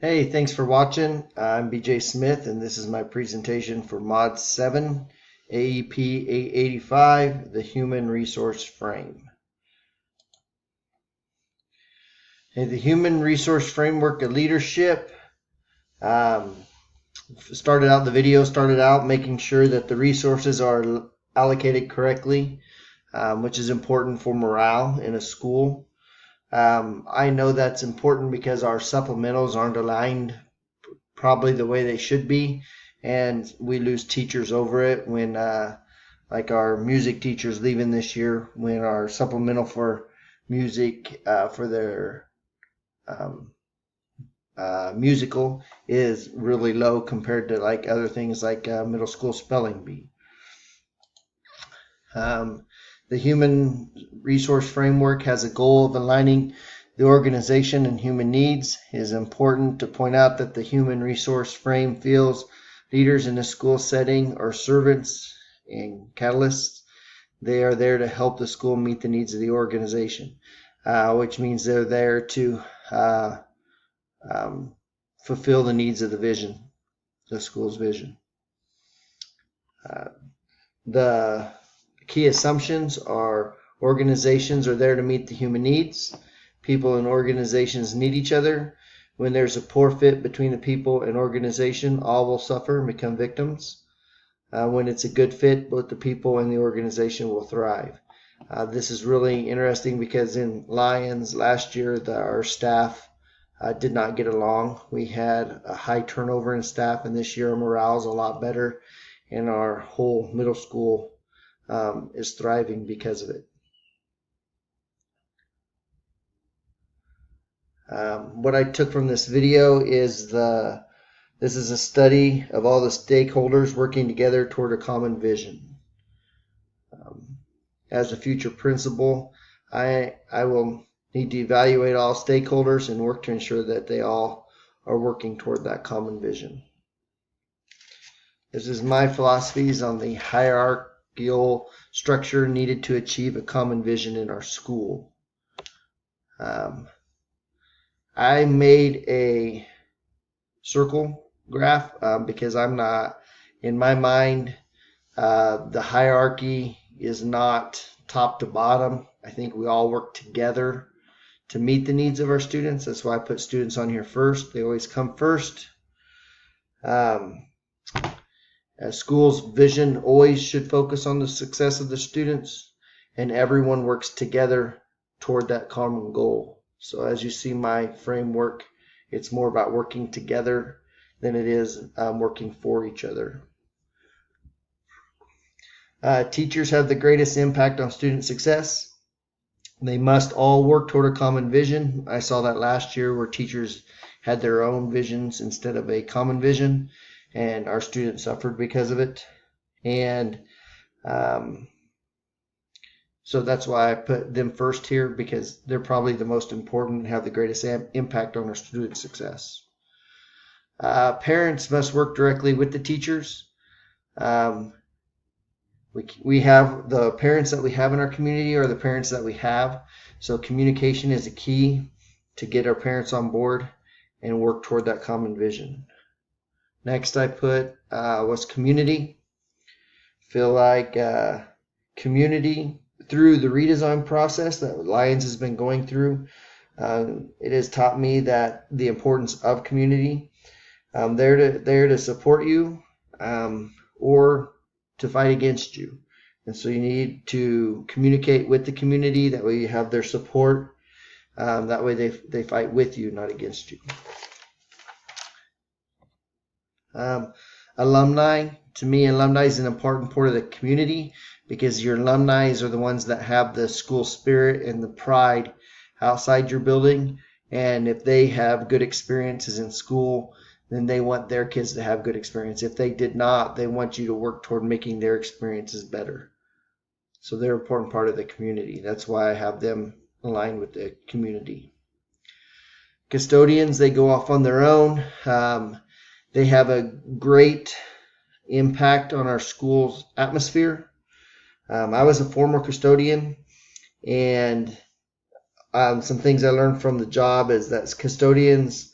Hey, thanks for watching. I'm BJ Smith, and this is my presentation for Mod 7, AEP855, the Human Resource Frame. Hey, the Human Resource Framework of Leadership the video started out making sure that the resources are allocated correctly, which is important for morale in a school. I know that's important because our supplementals aren't aligned probably the way they should be, and we lose teachers over it when like our music teachers leaving this year, when our supplemental for music for their musical is really low compared to like other things like middle school spelling bee. The human resource framework has a goal of aligning the organization and human needs. It is important to point out that the human resource frame feels leaders in a school setting are servants and catalysts. They are there to help the school meet the needs of the organization, which means they're there to fulfill the needs of the vision, the school's vision. The key assumptions are organizations are there to meet the human needs. People and organizations need each other. When there's a poor fit between the people and organization, all will suffer and become victims. When it's a good fit, both the people and the organization will thrive. This is really interesting because in Lions last year, our staff did not get along. We had a high turnover in staff, and this year our morale is a lot better, and our whole middle school is thriving because of it. What I took from this video is this is a study of all the stakeholders working together toward a common vision. As a future principal, I will need to evaluate all stakeholders and work to ensure that they all are working toward that common vision. This is my philosophies on the hierarchical structure needed to achieve a common vision in our school. I made a circle graph because I'm not, in my mind, the hierarchy is not top to bottom. I think we all work together to meet the needs of our students. That's why I put students on here first. They always come first. A school's vision always should focus on the success of the students, and everyone works together toward that common goal. So as you see my framework, it's more about working together than it is working for each other. Teachers have the greatest impact on student success. They must all work toward a common vision. I saw that last year where teachers had their own visions instead of a common vision, and our students suffered because of it. And so that's why I put them first here, because they're probably the most important and have the greatest impact on our student success. Parents must work directly with the teachers. We have the parents that we have in our community are the parents that we have. So communication is a key to get our parents on board and work toward that common vision. Next I put was community. Feel like community, through the redesign process that Lions has been going through, it has taught me that the importance of community. There to support you or to fight against you. And so you need to communicate with the community. That way you have their support. That way they fight with you, not against you. Alumni. To me, alumni is an important part of the community because your alumni are the ones that have the school spirit and the pride outside your building. And if they have good experiences in school, then they want their kids to have good experience. If they did not, they want you to work toward making their experiences better. So they're an important part of the community. That's why I have them aligned with the community. Custodians, they go off on their own. They have a great impact on our school's atmosphere. I was a former custodian, and some things I learned from the job is that custodians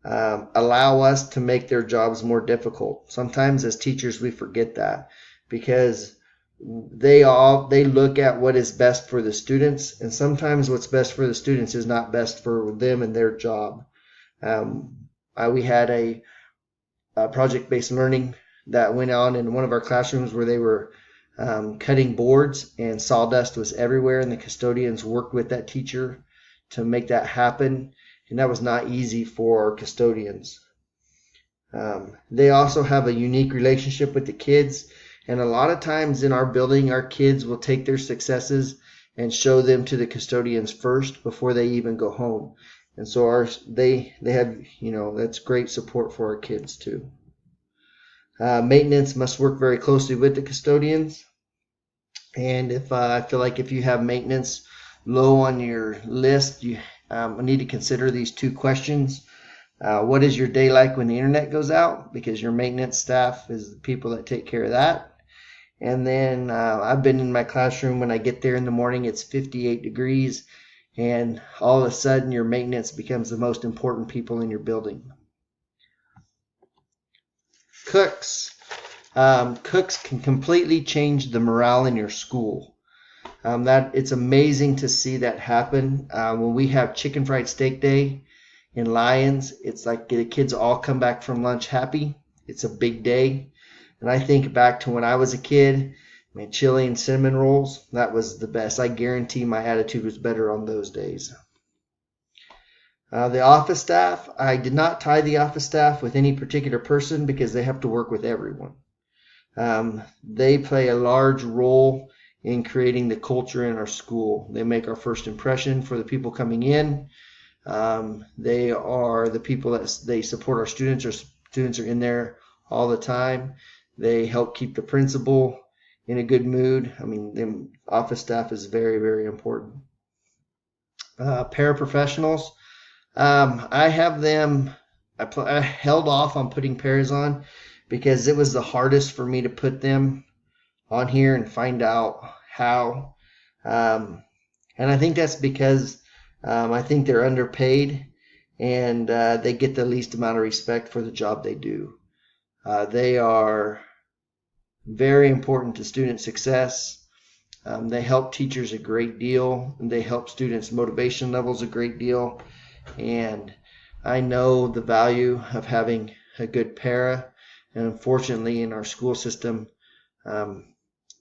allow us to make their jobs more difficult. Sometimes as teachers we forget that, because they look at what is best for the students, and sometimes what's best for the students is not best for them and their job. We had a project-based learning that went on in one of our classrooms where they were cutting boards, and sawdust was everywhere, and the custodians worked with that teacher to make that happen, and that was not easy for our custodians. They also have a unique relationship with the kids, and a lot of times in our building, our kids will take their successes and show them to the custodians first before they even go home. And so they have, that's great support for our kids too. Maintenance must work very closely with the custodians. And if I feel like if you have maintenance low on your list, you need to consider these 2 questions. What is your day like when the internet goes out? Because your maintenance staff is the people that take care of that. And then I've been in my classroom, when I get there in the morning, it's 58 degrees, and all of a sudden your maintenance becomes the most important people in your building. Cooks. Cooks can completely change the morale in your school. That it's amazing to see that happen. When we have chicken fried steak day in Lions, it's like the kids all come back from lunch happy. It's a big day. And I think back to when I was a kid, chili and cinnamon rolls, that was the best. I guarantee my attitude was better on those days. The office staff, I did not tie the office staff with any particular person because they have to work with everyone. They play a large role in creating the culture in our school. They make our first impression for the people coming in. They are the people that they support our students. Our students are in there all the time. They help keep the principal in a good mood. The office staff is very, very important. Paraprofessionals, I have them. I held off on putting pairs on because it was the hardest for me to put them on here and find out how. And I think that's because I think they're underpaid, and they get the least amount of respect for the job they do. They are very important to student success. They help teachers a great deal, and they help students' motivation levels a great deal. And I know the value of having a good para, and unfortunately in our school system,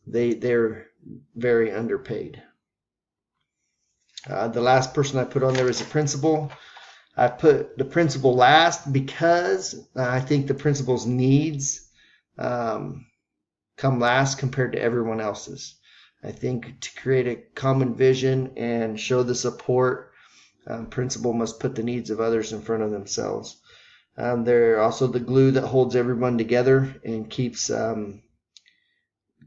they're very underpaid. The last person I put on there is the principal. I put the principal last because I think the principal's needs come last compared to everyone else's. I think to create a common vision and show the support, principal must put the needs of others in front of themselves. They're also the glue that holds everyone together and keeps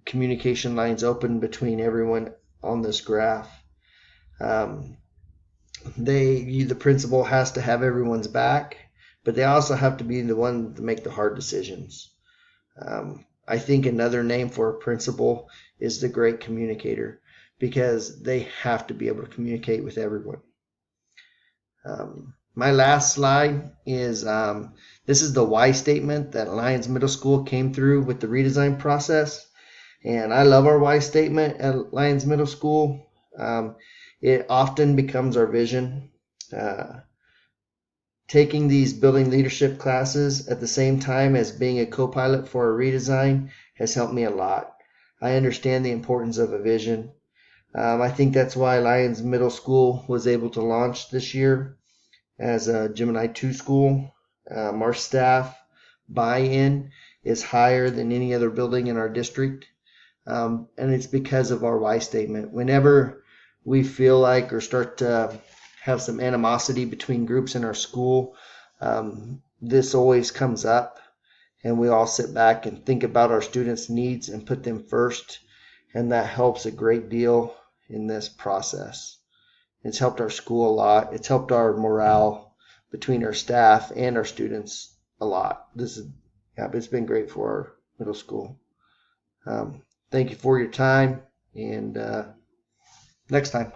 communication lines open between everyone on this graph. The principal has to have everyone's back, but they also have to be the one to make the hard decisions. I think another name for a principal is the great communicator, because they have to be able to communicate with everyone. My last slide is this is the why statement that Lyons Middle School came through with the redesign process. And I love our why statement at Lyons Middle School. It often becomes our vision. Taking these building leadership classes at the same time as being a co-pilot for a redesign has helped me a lot. I understand the importance of a vision. I think that's why Lyons Middle School was able to launch this year as a Gemini 2 school. Our staff buy-in is higher than any other building in our district. And it's because of our why statement. Whenever we feel like or start to have some animosity between groups in our school, this always comes up, and we all sit back and think about our students' needs and put them first, and that helps a great deal in this process. It's helped our school a lot. It's helped our morale between our staff and our students a lot. It's been great for our middle school. Thank you for your time, and next time.